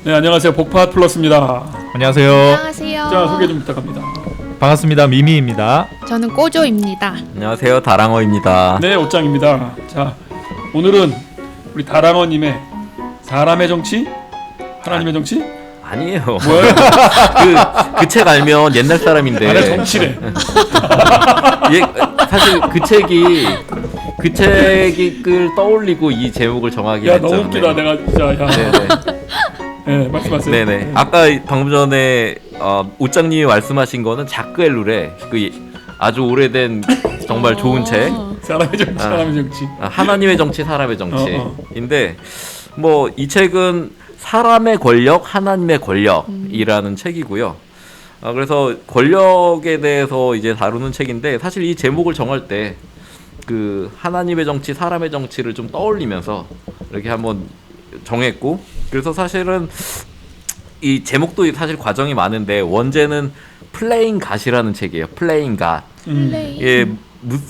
네, 안녕하세요. 복파 플러스입니다. 안녕하세요. 안녕하세요. 자, 소개 좀 부탁합니다. 반갑습니다. 미미입니다. 저는 꼬조입니다. 안녕하세요. 다랑어입니다. 네, 옷장입니다. 자, 오늘은 우리 다랑어님의 사람의 정치? 하나님의 정치? 아니에요. 뭐야? 그 책 알면 옛날 사람인데. 나의 정치래. 사실 그 책을 떠올리고 이 제목을 정하긴 야, 했죠. 너무 웃기다. 내가 진짜 야. 네네. 네, 말씀하세요. 네네. 아까 방금 전에 옷장님이 말씀하신 거는 자크 엘룰의 그 아주 오래된 정말 좋은 책. 사람의 정치, 사람의 정치. 하나님의 정치, 사람의 정치인데 뭐 이 책은 사람의 권력, 하나님의 권력이라는 책이고요. 그래서 권력에 대해서 이제 다루는 책인데 사실 이 제목을 정할 때 그 하나님의 정치, 사람의 정치를 좀 떠올리면서 이렇게 한번 정했고, 그래서 사실은 이 제목도 사실 과정이 많은데 원제는 플레잉 갓이라는 책이에요. 플레잉 갓. 예,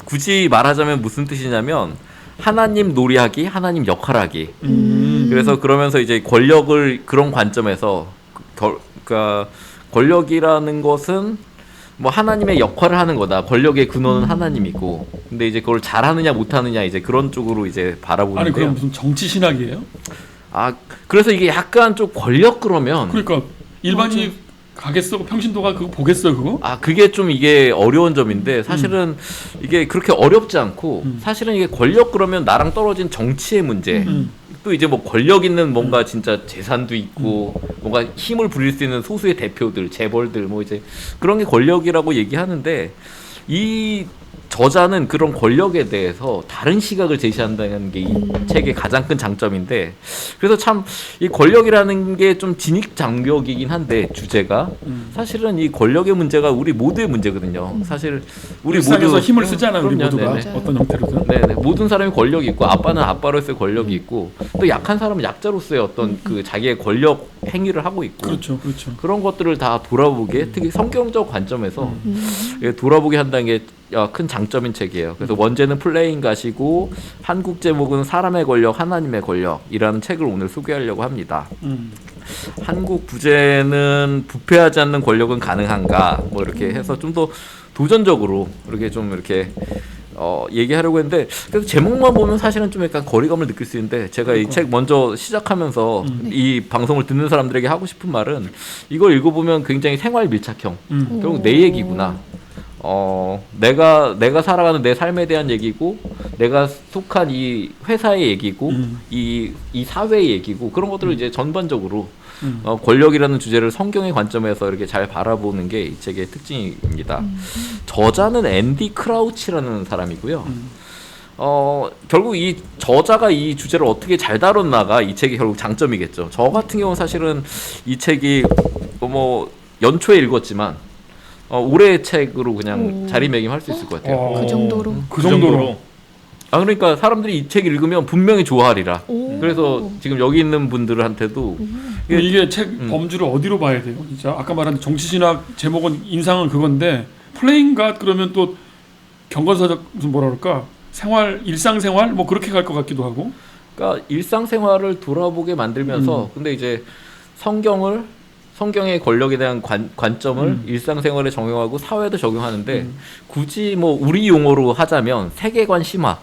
굳이 말하자면 무슨 뜻이냐면 하나님 놀이하기, 하나님 역할하기. 그래서 그러면서 이제 권력을 그런 관점에서 그러니까 권력이라는 것은 뭐 하나님의 역할을 하는 거다. 권력의 근원은 하나님이고. 근데 이제 그걸 잘하느냐 못하느냐 이제 그런 쪽으로 이제 바라보는데요. 아니, 그럼 무슨 정치 신학이에요? 그래서 이게 약간 좀 권력 그러면 그러니까 일반인이 가겠어? 평신도가 그거 보겠어 그거? 그게 좀 이게 어려운 점인데 사실은 이게 그렇게 어렵지 않고 사실은 이게 권력 그러면 나랑 떨어진 정치의 문제 또 이제 뭐 권력 있는 뭔가 진짜 재산도 있고 뭔가 힘을 부릴 수 있는 소수의 대표들, 재벌들 뭐 이제 그런 게 권력이라고 얘기하는데 이 저자는 그런 권력에 대해서 다른 시각을 제시한다는 게 이 책의 가장 큰 장점인데, 그래서 참 이 권력이라는 게 좀 진입장벽이긴 한데 주제가 사실은 이 권력의 문제가 우리 모두의 문제거든요. 사실 우리 모두 힘을 쓰잖아요. 우리 그럼요. 모두가 네네. 어떤 형태로든. 네네. 모든 사람이 권력이 있고 아빠는 아빠로서의 권력이 있고 또 약한 사람은 약자로서의 어떤 그 자기의 권력 행위를 하고 있고 그렇죠, 그렇죠. 그런 것들을 다 돌아보게 특히 성경적 관점에서 돌아보게 한다는 게 큰 장점인 책이에요. 그래서 원제는 플레잉 갓이고 한국 제목은 사람의 권력, 하나님의 권력이라는 책을 오늘 소개하려고 합니다. 한국 부제는 부패하지 않는 권력은 가능한가 뭐 이렇게 해서 좀 더 도전적으로 이렇게 좀 이렇게 얘기하려고 했는데, 그래서 제목만 보면 사실은 좀 약간 거리감을 느낄 수 있는데 제가 이 책 먼저 시작하면서 이 방송을 듣는 사람들에게 하고 싶은 말은 이걸 읽어보면 굉장히 생활 밀착형 결국 내 얘기구나. 내가 살아가는 내 삶에 대한 얘기고 내가 속한 이 회사의 얘기고 이 사회의 얘기고 그런 것들을 이제 전반적으로 권력이라는 주제를 성경의 관점에서 이렇게 잘 바라보는 게 이 책의 특징입니다. 저자는 앤디 크라우치라는 사람이고요. 결국 이 저자가 이 주제를 어떻게 잘 다뤘나가 이 책의 결국 장점이겠죠. 저 같은 경우는 사실은 이 책이 뭐 연초에 읽었지만 올해의 책으로 그냥 자리매김할 수 있을 것 같아요. 그 정도로. 그 정도로. 그러니까 사람들이 이 책 읽으면 분명히 좋아하리라. 그래서 지금 여기 있는 분들한테도 이게 책 범주를 어디로 봐야 돼요? 진짜 아까 말한 정치신학 제목은 인상은 그건데 플레잉 갓 그러면 또 경건사적 무슨 뭐라 그럴까? 일상생활 뭐 그렇게 갈 것 같기도 하고. 그러니까 일상생활을 돌아보게 만들면서 근데 이제 성경의 권력에 대한 관점을 일상생활에 적용하고 사회에도 적용하는데 굳이 뭐 우리 용어로 하자면 세계관 심화,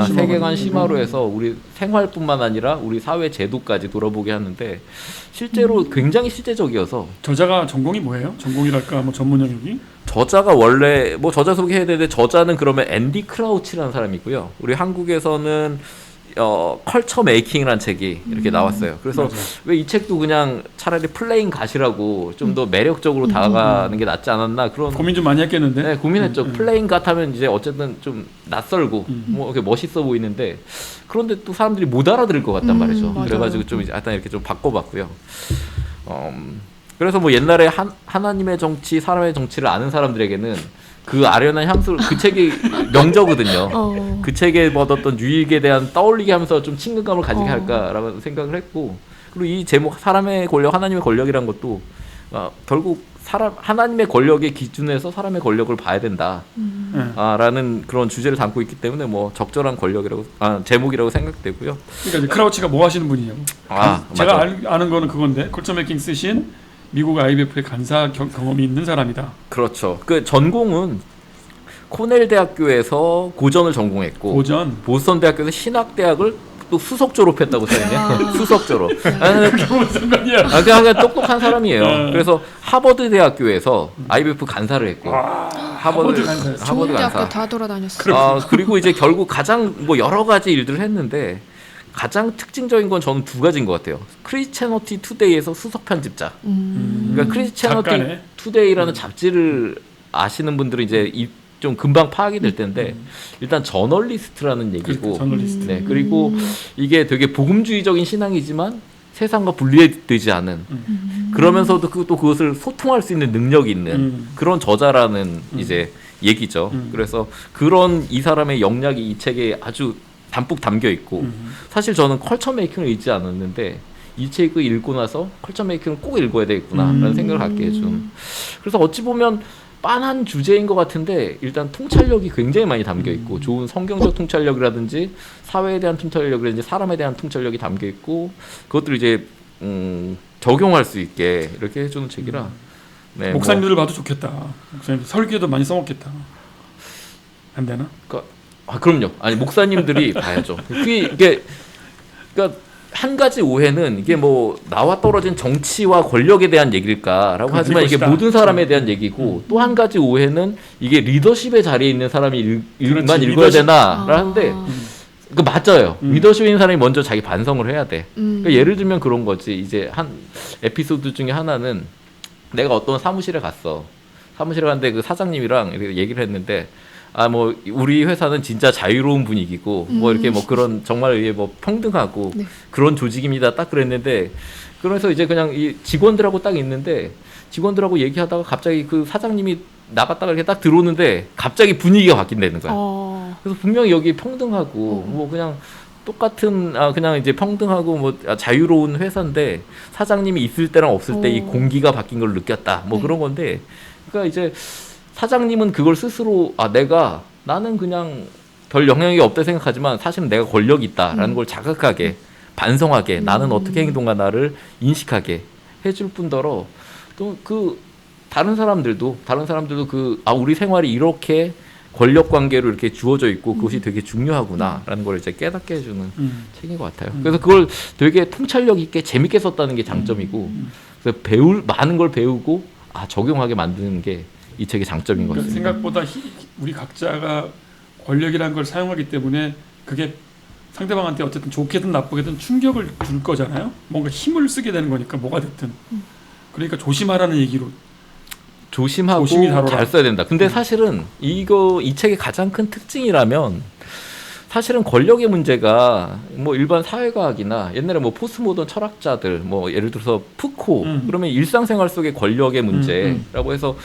세계관 심화로 해서 우리 생활뿐만 아니라 우리 사회 제도까지 돌아보게 하는데 실제로 굉장히 실제적이어서. 저자가 전공이 뭐예요? 전공이랄까 뭐 전문 영역이? 저자가 원래 뭐 저자 소개해야 되는데 저자는 그러면 앤디 크라우치라는 사람이고요. 우리 한국에서는 컬처 메이킹이라는 책이 이렇게 나왔어요. 그래서 왜 이 책도 그냥 차라리 플레잉 갓이라고 좀 더 매력적으로 다가가는 게 낫지 않았나 그런 고민 좀 많이 했겠는데. 네, 고민했죠. 플레잉 갓 하면 이제 어쨌든 좀 낯설고 뭐 이렇게 멋있어 보이는데 그런데 또 사람들이 못 알아들을 것 같단 말이죠. 그래가지고 좀 일단 이렇게 좀 바꿔봤고요. 그래서 뭐 옛날에 하나님의 정치, 사람의 정치를 아는 사람들에게는 그 아련한 향수, 그 책이 명저거든요. 그 책에 얻었던 유익에 대한 떠올리게 하면서 좀 친근감을 가지게 할까라는 생각을 했고, 그리고 이 제목 사람의 권력, 하나님의 권력이란 것도 결국 하나님의 권력의 기준에서 사람의 권력을 봐야 된다. 네. 라는 그런 주제를 담고 있기 때문에 뭐 적절한 권력이라고 제목이라고 생각되고요. 그러니까 이제 크라우치가 뭐 하시는 분이냐고. 제가 맞아. 아는 거는 그건데 컬처 메이킹 쓰신 미국 IMF의 간사 경험이 있는 사람이다. 그렇죠. 그 전공은 코넬 대학교에서 고전을 전공했고 고전. 보스턴 대학교에서 신학대학을 또 수석 졸업했다고 써있네. 수석 졸업. 무슨 상관이야? 그냥 똑똑한 사람이에요. 네. 그래서 하버드 대학교에서 IMF 간사를 했고 하버드 간사였어. 좋은 대학교 간사. 다 돌아다녔어요. 그리고 이제 결국 가장 뭐 여러 가지 일들을 했는데 가장 특징적인 건 저는 두 가지인 것 같아요. 크리스채너티 투데이에서 수석 편집자. 그러니까 크리스채너티 작가네. 투데이라는 잡지를 아시는 분들은 이제 좀 금방 파악이 될 텐데 일단 저널리스트라는 얘기고, 저널리스트. 네, 그리고 이게 되게 복음주의적인 신앙이지만 세상과 분리되지 않은 그러면서도 또 그것을 소통할 수 있는 능력이 있는 그런 저자라는 이제 얘기죠. 그래서 그런 이 사람의 역량이 이 책에 아주 담뿍 담겨 있고 사실 저는 컬처 메이킹을 읽지 않았는데 이 책을 읽고 나서 컬처 메이킹을 꼭 읽어야 되겠구나라는 생각을 갖게 해준. 그래서 어찌 보면 빤한 주제인 것 같은데 일단 통찰력이 굉장히 많이 담겨 있고 좋은 성경적 통찰력이라든지 사회에 대한 통찰력이라든지 사람에 대한 통찰력이 담겨 있고 그것들을 이제 적용할 수 있게 이렇게 해주는 책이라. 네, 목사님들 봐도 좋겠다. 목사님 설교도 많이 써먹겠다. 안 되나? 그럼요. 아니 목사님들이 봐야죠. 이게 그러니까 한 가지 오해는 이게 뭐 나와 떨어진 정치와 권력에 대한 얘기일까라고 하지만 이게 모든 사람에 대한 얘기고 또 한 가지 오해는 이게 리더십의 자리에 있는 사람이 만 읽어야 되나라는데 그 맞아요. 리더십에 있는 사람이 먼저 자기 반성을 해야 돼. 그러니까 예를 들면 그런 거지. 이제 한 에피소드 중에 하나는 내가 어떤 사무실에 갔어. 사무실에 갔는데 그 사장님이랑 이렇게 얘기를 했는데 뭐 우리 회사는 진짜 자유로운 분위기고 뭐 이렇게 뭐 그런 정말 이게 뭐 평등하고 네. 그런 조직입니다. 딱 그랬는데 그래서 이제 그냥 이 직원들하고 딱 있는데 직원들하고 얘기하다가 갑자기 그 사장님이 나갔다가 이렇게 딱 들어오는데 갑자기 분위기가 바뀐다는 거야. 그래서 분명히 여기 평등하고 뭐 그냥 똑같은 그냥 이제 평등하고 뭐 자유로운 회사인데 사장님이 있을 때랑 없을 때 이 공기가 바뀐 걸 느꼈다. 뭐 네. 그런 건데 그러니까 이제 사장님은 그걸 스스로 나는 그냥 별 영향이 없다 생각하지만 사실은 내가 권력이 있다라는 걸 자각하게 반성하게 나는 어떻게 행동하나를 인식하게 해줄 뿐더러 또 그 다른 사람들도 우리 생활이 이렇게 권력 관계로 이렇게 주어져 있고 그것이 되게 중요하구나라는 걸 이제 깨닫게 해주는 책인 것 같아요. 그래서 그걸 되게 통찰력 있게 재밌게 썼다는 게 장점이고 그래서 많은 걸 배우고 적용하게 만드는 게 이 책의 장점인 것 그러니까 같습니다. 생각보다 우리 각자가 권력이라는 걸 사용하기 때문에 그게 상대방한테 어쨌든 좋게든 나쁘게든 충격을 줄 거잖아요. 뭔가 힘을 쓰게 되는 거니까 뭐가 됐든. 그러니까 조심하라는 얘기로. 조심하고 조심히 다뤄라. 잘 써야 된다. 근데 사실은 이 책의 가장 큰 특징이라면 사실은 권력의 문제가 뭐 일반 사회과학이나 옛날에 뭐 포스트모던 철학자들 뭐 예를 들어서 푸코 그러면 일상생활 속의 권력의 문제라고 해서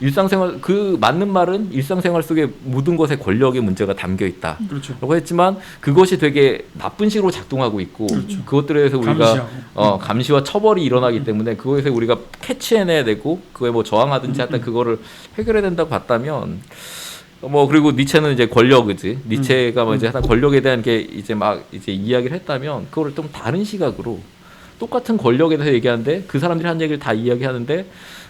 일상생활 그 맞는 말은 일상생활 속에 모든 것에 권력의 문제가 담겨 있다. 그렇죠. 라고 했지만 그것이 되게 나쁜 식으로 작동하고 있고 그렇죠. 그것들에 대해서 우리가 감시하고. 감시와 처벌이 일어나기 때문에 그거에서 우리가 캐치해내야 되고 그거에 뭐 저항하든지 하여튼 그거를 해결해야 된다고 봤다면 뭐 그리고 니체는 이제 권력이지 니체가 뭐 이제 하여튼 권력에 대한 게 이제 막 이제 이야기를 했다면 그거를 좀 다른 시각으로 똑같은 권력에 대해서 얘기하는데 그 사람들이 한 얘기를 다 이야기하는데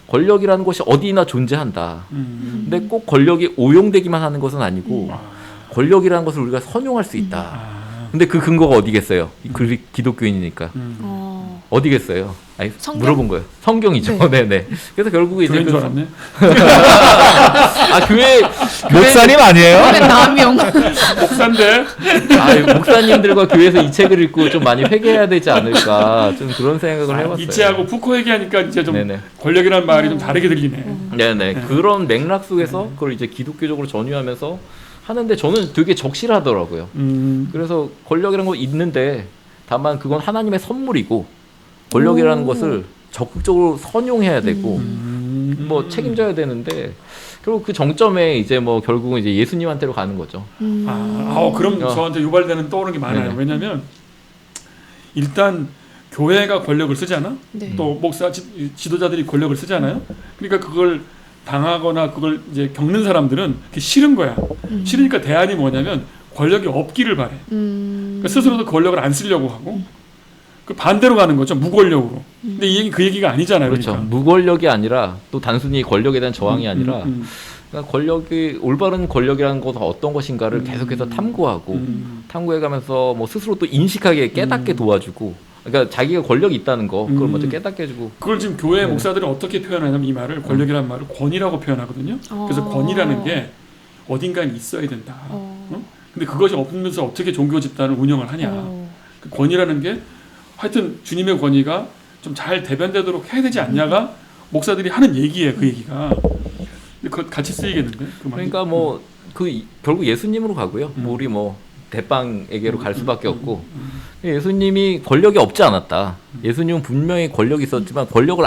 권력이라는 것이 어디나 존재한다. 근데 꼭 권력이 오용되기만 하는 것은 아니고 권력이라는 것을 우리가 선용할 수 있다. 근데 그 근거가 어디겠어요? 기독교인이니까. 어디겠어요? 아니, 성경? 물어본 거예요. 성경이죠. 네네. 그래서 결국 이제 교회인 줄 알았네. 교회 목사님 아니에요? 남용. 목사인데. 목사님들과 교회에서 이 책을 읽고 좀 많이 회개해야 되지 않을까 좀 그런 생각을 해봤어요. 니체하고 푸코 얘기하니까 이제 좀 네네. 권력이라는 말이 좀 다르게 들리네. 네네. 그런 맥락 속에서 그걸 이제 기독교적으로 전유하면서 하는데 저는 되게 적실하더라고요. 그래서 권력이라는 거 있는데 다만 그건 하나님의 선물이고 권력이라는 것을 적극적으로 선용해야 되고 뭐 책임져야 되는데 결국 그 정점에 이제 뭐 결국은 이제 예수님한테로 가는 거죠. 그럼 저한테 유발되는 떠오르는 게 많아요. 네네. 왜냐하면 일단 교회가 권력을 쓰잖아. 네. 또 목사 지도자들이 권력을 쓰잖아요. 그러니까 그걸 당하거나 그걸 이제 겪는 사람들은 그게 싫은 거야. 싫으니까 대안이 뭐냐면 권력이 없기를 바래. 그러니까 스스로도 권력을 안 쓰려고 하고 그 반대로 가는 거죠. 무권력으로. 근데 이 얘기 그 얘기가 아니잖아요. 그렇죠. 그러니까. 무권력이 아니라 또 단순히 권력에 대한 저항이 아니라 그러니까 권력이 올바른 권력이라는 것은 어떤 것인가를 계속해서 탐구하고 탐구해가면서 뭐 스스로 또 인식하게 깨닫게 도와주고 그러니까 자기가 권력이 있다는 거 그걸 먼저 깨닫게 해주고 그걸 지금 교회 목사들은 어떻게 표현하냐면 이 말을 권력이라는 말을 권위라고 표현하거든요. 그래서 권위라는 게 어딘가에 있어야 된다. 어? 근데 그것이 없으면서 어떻게 종교 집단을 운영을 하냐. 그 권위라는 게 하여튼 주님의 권위가 좀 잘 대변되도록 해야 되지 않냐가 목사들이 하는 얘기예요. 그 얘기가. 근데 그거 같이 쓰이겠는데? 그 말이. 그러니까 뭐 그 결국 예수님으로 가고요. 뭐 우리 뭐 대빵에게로 갈 수밖에 없고 예수님이 권력이 없지 않았다. 예수님은 분명히 권력이 있었지만 권력을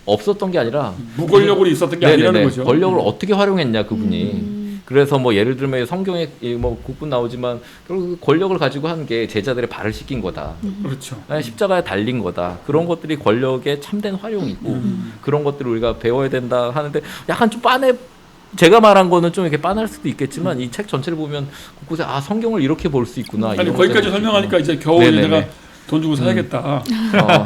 없었던 게 아니라 무권력으로 있었던 게 네네네. 아니라는 거죠. 권력을 어떻게 활용했냐 그분이. 그래서 뭐 예를 들면 성경에 뭐 국분 나오지만 결국 권력을 가지고 한 게 제자들의 발을 씻긴 거다. 그렇죠. 십자가에 달린 거다. 그런 것들이 권력의 참된 활용이고 그런 것들을 우리가 배워야 된다 하는데 약간 좀 제가 말한 거는 좀 이렇게 빤할 수도 있겠지만 이 책 전체를 보면 곳곳에 성경을 이렇게 볼 수 있구나. 아니 거기까지 설명하니까 이제 겨우 내가 돈 주고 사야겠다.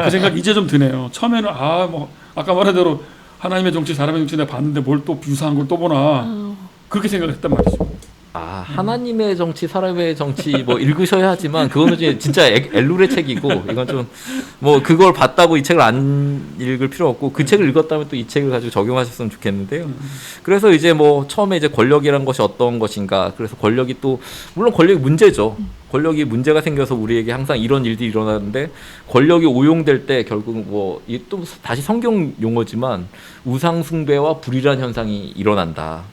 그 생각 이제 좀 드네요. 처음에는 뭐 아까 말한 대로 하나님의 정치, 사람의 정치 내가 봤는데 뭘 또 유사한 걸 또 보나 그렇게 생각했단 말이죠. 하나님의 정치, 사람의 정치 뭐 읽으셔야 하지만 그거는 진짜 엘룰의 책이고 이건 좀 뭐 그걸 봤다고 이 책을 안 읽을 필요 없고 그 책을 읽었다면 또 이 책을 가지고 적용하셨으면 좋겠는데요. 그래서 이제 뭐 처음에 이제 권력이란 것이 어떤 것인가. 그래서 권력이 또 물론 권력이 문제죠. 권력이 문제가 생겨서 우리에게 항상 이런 일들이 일어나는데 권력이 오용될 때 결국 뭐 또 다시 성경 용어지만 우상 숭배와 불의란 현상이 일어난다.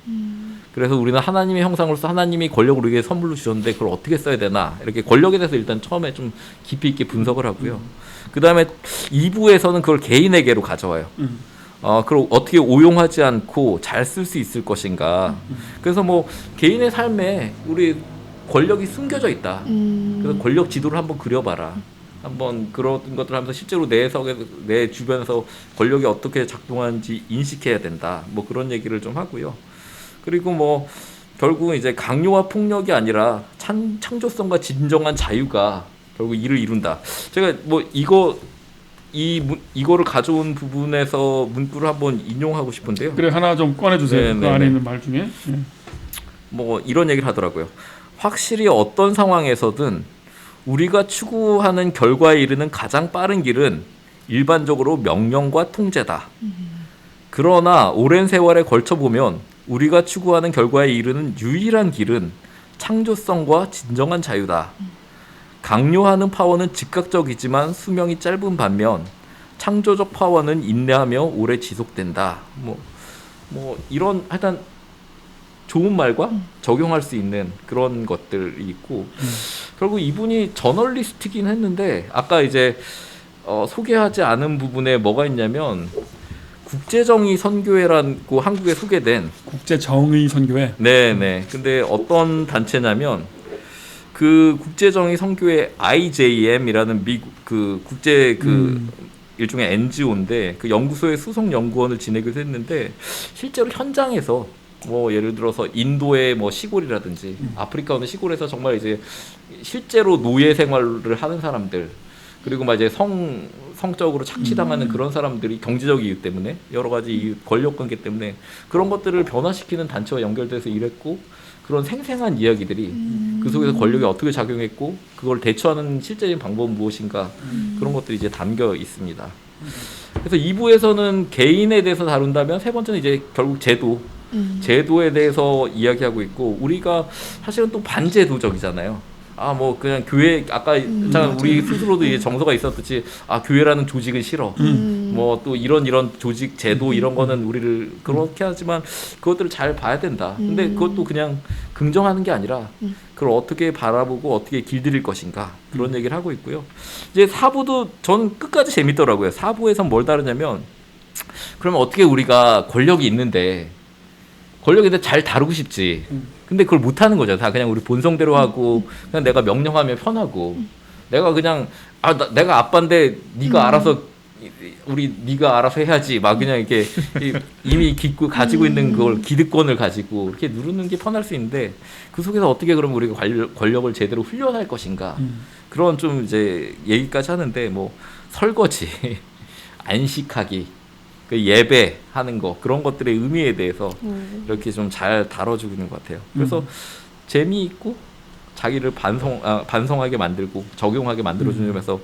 그래서 우리는 하나님의 형상으로서 하나님이 권력을 우리에게 선물로 주셨는데 그걸 어떻게 써야 되나 이렇게 권력에 대해서 일단 처음에 좀 깊이 있게 분석을 하고요. 그 다음에 2부에서는 그걸 개인에게로 가져와요. 그걸 어떻게 오용하지 않고 잘 쓸 수 있을 것인가. 그래서 뭐 개인의 삶에 우리 권력이 숨겨져 있다. 그래서 권력 지도를 한번 그려봐라. 한번 그런 것들을 하면서 실제로 내 주변에서 권력이 어떻게 작동하는지 인식해야 된다. 뭐 그런 얘기를 좀 하고요. 그리고 뭐 결국은 이제 강요와 폭력이 아니라 창조성과 진정한 자유가 결국 이를 이룬다. 제가 뭐 이거를 가져온 부분에서 문구를 한번 인용하고 싶은데요. 그래 하나 좀 꺼내주세요. 네네네. 그 안에 있는 말 중에. 뭐 이런 얘기를 하더라고요. 확실히 어떤 상황에서든 우리가 추구하는 결과에 이르는 가장 빠른 길은 일반적으로 명령과 통제다. 그러나 오랜 세월에 걸쳐 보면 우리가 추구하는 결과에 이르는 유일한 길은 창조성과 진정한 자유다. 강요하는 파워는 즉각적이지만 수명이 짧은 반면 창조적 파워는 인내하며 오래 지속된다. 뭐 이런 하여튼 좋은 말과 적용할 수 있는 그런 것들이 있고 결국 이분이 저널리스트긴 했는데 아까 이제 소개하지 않은 부분에 뭐가 있냐면 국제정의 선교회라고 한국에 소개된 국제정의 선교회. 네네. 근데 어떤 단체냐면 그 국제정의 선교회 IJM이라는 미국 그 국제 일종의 NGO인데 그 연구소의 수석 연구원을 지내기도 했는데 실제로 현장에서 뭐 예를 들어서 인도의 뭐 시골이라든지 아프리카 어느 시골에서 정말 이제 실제로 노예 생활을 하는 사람들 그리고 막 이제 성적으로 착취당하는 그런 사람들이 경제적 이유 때문에 여러 가지 이유, 권력 관계 때문에 그런 것들을 변화시키는 단체와 연결돼서 일했고 그런 생생한 이야기들이 그 속에서 권력이 어떻게 작용했고 그걸 대처하는 실제적인 방법은 무엇인가 그런 것들이 이제 담겨 있습니다. 그래서 2부에서는 개인에 대해서 다룬다면 세 번째는 이제 결국 제도에 대해서 이야기하고 있고 우리가 사실은 또 반제도적이잖아요. 뭐 그냥 교회 아까 우리 스스로도 이제 정서가 있었듯이 교회라는 조직은 싫어. 뭐 또 이런 조직 제도 이런 거는 우리를 그렇게 하지만 그것들을 잘 봐야 된다. 근데 그것도 그냥 긍정하는 게 아니라 그걸 어떻게 바라보고 어떻게 길들일 것인가 그런 얘기를 하고 있고요. 이제 4부도 전 끝까지 재밌더라고요. 4부에선 뭘 다루냐면 그러면 어떻게 우리가 권력이 있는데 권력인데 잘 다루고 싶지. 근데 그걸 못하는 거죠. 다 그냥 우리 본성대로 하고 그냥 내가 명령하면 편하고 내가 그냥 내가 아빠인데 네가 알아서 네가 알아서 해야지 막 그냥 이렇게 이미 가지고 있는 그걸 기득권을 가지고 이렇게 누르는 게 편할 수 있는데 그 속에서 어떻게 그러면 우리가 권력을 제대로 훈련할 것인가 그런 좀 이제 얘기까지 하는데 뭐 설거지 안식하기 그 예배하는 거 그런 것들의 의미에 대해서 이렇게 좀 잘 다뤄주고 있는 것 같아요. 그래서 재미있고 자기를 반성하게 만들고 적용하게 만들어주면서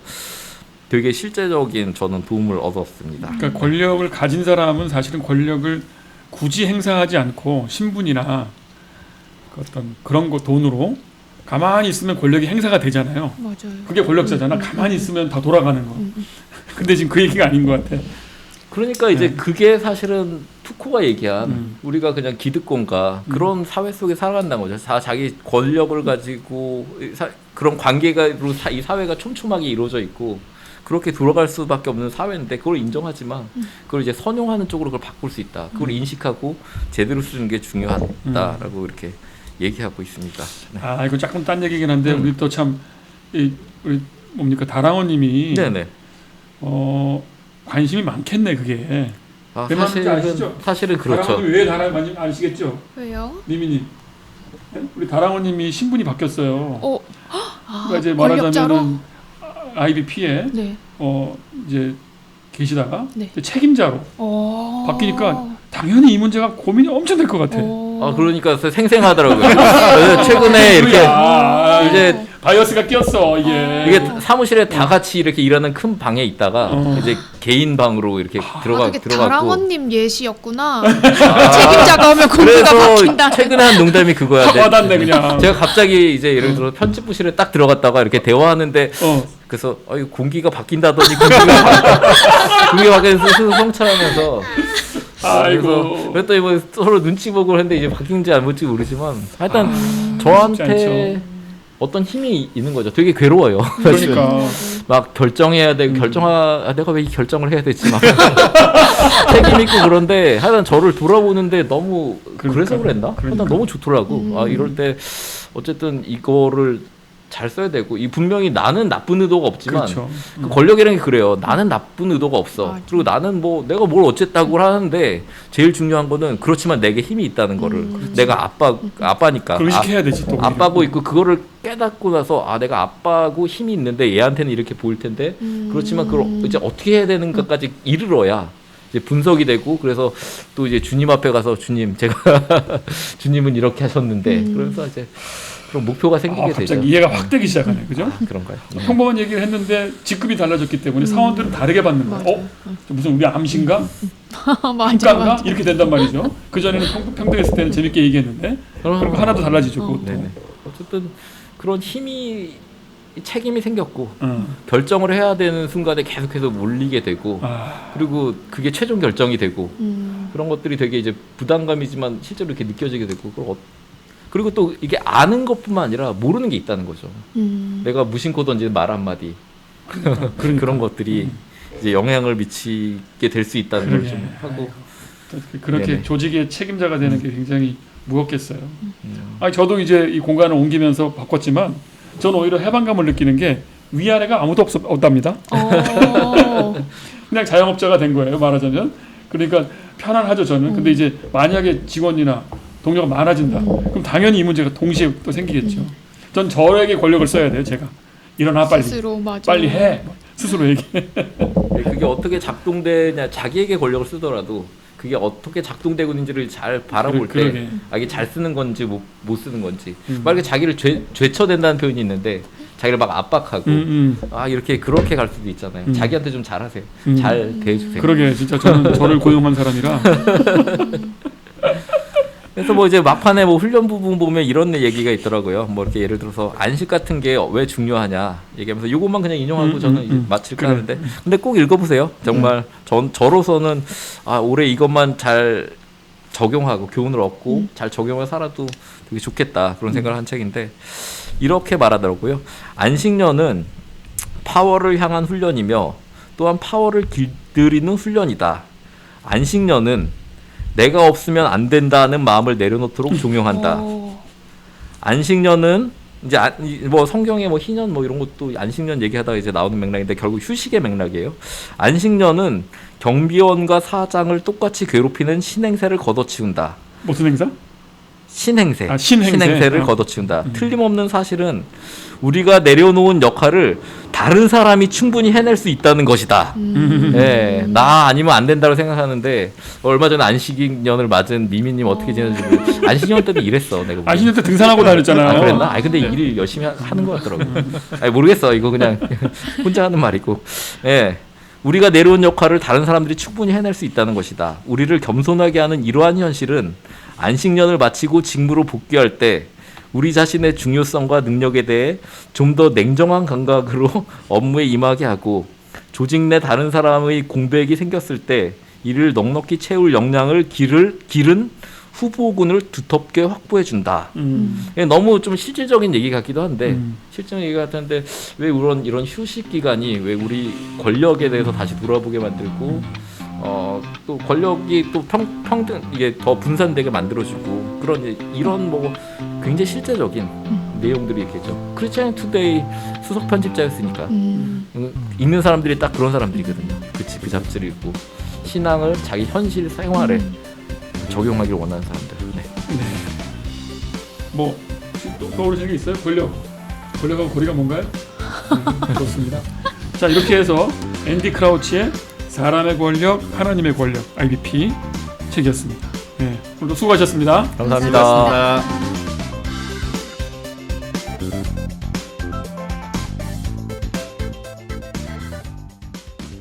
되게 실제적인 저는 도움을 얻었습니다. 그러니까 권력을 가진 사람은 사실은 권력을 굳이 행사하지 않고 신분이나 그 어떤 그런 거 돈으로 가만히 있으면 권력이 행사가 되잖아요. 맞아요. 그게 권력자잖아. 가만히 있으면 다 돌아가는 거. 근데 지금 그 얘기가 아닌 것 같아. 그러니까 이제 그게 사실은 푸코가 얘기한 우리가 그냥 기득권과 그런 사회 속에 살아간다는 거죠. 자기 권력을 가지고 그런 관계가 이 사회가 촘촘하게 이루어져 있고 그렇게 돌아갈 수밖에 없는 사회인데 그걸 인정하지만 그걸 이제 선용하는 쪽으로 그걸 바꿀 수 있다. 그걸 인식하고 제대로 쓰는 게 중요하다라고 이렇게 얘기하고 있습니다. 네. 아 이거 조금 딴 얘기긴 한데 우리 또 참 우리 뭡니까 다랑어님이 네네. 관심이 많겠네 그게. 사실은 그렇죠. 다랑어님 왜 다랑어님 아시겠죠? 왜요? 니미님. 우리 다랑어님이 신분이 바뀌었어요. 그러니까 이제 권력자로? 말하자면은 IBP에 네. 이제 계시다가 네. 책임자로 바뀌니까 당연히 이 문제가 고민이 엄청 될 것 같아. 그러니까 생생하더라고요. 그래서 최근에 이렇게 이제 바이어스가 끼었어 이게 사무실에 다 같이 이렇게 일하는 큰 방에 있다가 이제 개인 방으로 이렇게 그게 들어가고. 다랑어님 예시였구나. 책임자가 오면 공기가 그래서 바뀐다. 최근에 한 농담이 그거야. 와닿네 그냥. 제가 갑자기 이제 예를 들어 편집부실에 딱 들어갔다가 이렇게 대화하는데 그래서 공기가 바뀐다더니 공기가 바뀌면서 스스로 성찰하면서 아이고. 그랬더니 뭐 서로 눈치 보고 했는데 이제 바뀐지 안 바뀐지 모르지만 하여튼 저한테 어떤 힘이 있는 거죠. 되게 괴로워요. 그러니까 막 결정해야 되고 내가 왜 이 결정을 해야 되지 막 책임 있고 그런데 하여튼 저를 돌아보는데 너무 그래서 그랬나? 하여튼 너무 좋더라고. 이럴 때 어쨌든 이거를 잘 써야 되고 이 분명히 나는 나쁜 의도가 없지만 그렇죠. 그 권력이라는 게 그래요. 나는 나쁜 의도가 없어. 맞아. 그리고 나는 뭐 내가 뭘 어쨌다고 하는데 제일 중요한 거는 그렇지만 내게 힘이 있다는 거를 내가 아빠니까 의식해야 되지 또. 아빠고 있고 그거를 깨닫고 나서 내가 아빠고 힘이 있는데 얘한테는 이렇게 보일 텐데 그렇지만 그걸 이제 어떻게 해야 되는가까지 이르러야 이제 분석이 되고 그래서 또 이제 주님 앞에 가서 주님 제가 주님은 이렇게 하셨는데 그래서 이제 그런 목표가 생기게 되죠. 갑자기 이해가 확 되기 시작하네, 그죠? 그런가요? 평범한 얘기를 했는데 직급이 달라졌기 때문에 사원들은 다르게 받는 거예요. 무슨 우리 암신가? 맞아. 이렇게 된단 말이죠. 그 전에는 평등했을 때는 재밌게 얘기했는데 그리고 하나도 달라지죠. 그것도. 네네. 어쨌든 그런 책임이 생겼고 결정을 해야 되는 순간에 계속해서 몰리게 되고 그리고 그게 최종 결정이 되고 그런 것들이 되게 이제 부담감이지만 실제로 이렇게 느껴지게 되고 그리고 또 이게 아는 것뿐만 아니라 모르는 게 있다는 거죠. 내가 무심코 던지는 말 한마디 그런 것들이 이제 영향을 미치게 될 수 있다는 걸 좀 하고 그렇게 네네. 조직의 책임자가 되는 게 굉장히 무겁겠어요. 저도 이제 이 공간을 옮기면서 바꿨지만 저는 오히려 해방감을 느끼는 게 위아래가 아무도 없답니다. 그냥 자영업자가 된 거예요, 말하자면. 그러니까 편안하죠, 저는. 근데 이제 만약에 직원이나 동료가 많아진다. 그럼 당연히 이 문제가 동시에 또 생기겠죠. 전 저에게 권력을 써야 돼요, 제가. 일어나 빨리. 스스로 맞아. 빨리 해. 스스로 얘기해. 그게 어떻게 작동되냐, 자기에게 권력을 쓰더라도 그게 어떻게 작동되고 있는지를 잘 바라볼 때 이게 잘 쓰는 건지 못 쓰는 건지. 만약에 자기를 죄쳐댄다는 표현이 있는데 자기를 막 압박하고 이렇게 그렇게 갈 수도 있잖아요. 자기한테 좀 잘하세요. 잘 대해주세요. 그러게 진짜 저는 저를 고용한 사람이라. 그래서 뭐 이제 막판에 뭐 훈련 부분 보면 이런 얘기가 있더라고요. 뭐 이렇게 예를 들어서 안식 같은 게 왜 중요하냐 얘기하면서 이것만 그냥 인용하고 저는 이제 마칠까 하는데 근데 꼭 읽어보세요. 정말 저로서는 올해 이것만 잘 적용하고 교훈을 얻고 잘 적용을 살아도 되게 좋겠다 그런 생각을 한 책인데 이렇게 말하더라고요. 안식년은 파워를 향한 훈련이며 또한 파워를 길들이는 훈련이다. 안식년은 내가 없으면 안 된다는 마음을 내려놓도록 종용한다. 안식년은 이제 뭐 성경에 뭐 희년 뭐 이런 것도 안식년 얘기하다가 이제 나오는 맥락인데 결국 휴식의 맥락이에요. 안식년은 경비원과 사장을 똑같이 괴롭히는 신행세를 걷어치운다. 무슨 행사? 신행세. 신행세. 신행세를 걷어치운다. 틀림없는 사실은 우리가 내려놓은 역할을 다른 사람이 충분히 해낼 수 있다는 것이다. 예, 나 아니면 안 된다고 생각하는데 얼마 전에 안식년을 맞은 미미님 어떻게 지내는지 모르겠어요. 안식년 때도 일했어. 내가 보기엔. 안식년 때 등산하고 다녔잖아요. 아, 그랬나? 아니 근데 일을 열심히 하는 것 같더라고. 아니 모르겠어. 이거 그냥 혼자 하는 말이고. 예. 우리가 내려온 역할을 다른 사람들이 충분히 해낼 수 있다는 것이다. 우리를 겸손하게 하는 이러한 현실은 안식년을 마치고 직무로 복귀할 때 우리 자신의 중요성과 능력에 대해 좀 더 냉정한 감각으로 업무에 임하게 하고 조직 내 다른 사람의 공백이 생겼을 때 이를 넉넉히 채울 역량을 기른 후보군을 두텁게 확보해 준다. 너무 좀 실질적인 얘기 같기도 한데 실질적인 얘기 같은데 왜 이런 휴식 기간이 왜 우리 권력에 대해서 다시 돌아보게 만들고 또 권력이 또 평등 이게 더 분산되게 만들어주고 이런 뭐 굉장히 실제적인 내용들이 있겠죠. 크리스찬 투데이 수석 편집자였으니까 읽는 사람들이 딱 그런 사람들이거든요. 그 잡지를 읽고 신앙을 자기 현실 생활에 적용하기를 원하는 사람들. 네. 뭐 또 떠오르시는 게 있어요? 권력하고 거리가 뭔가요? 좋습니다. 자, 이렇게 해서 앤디 크라우치의 사람의 권력, 하나님의 권력 (IBP) 책이었습니다. 네, 오늘도 수고하셨습니다. 감사합니다.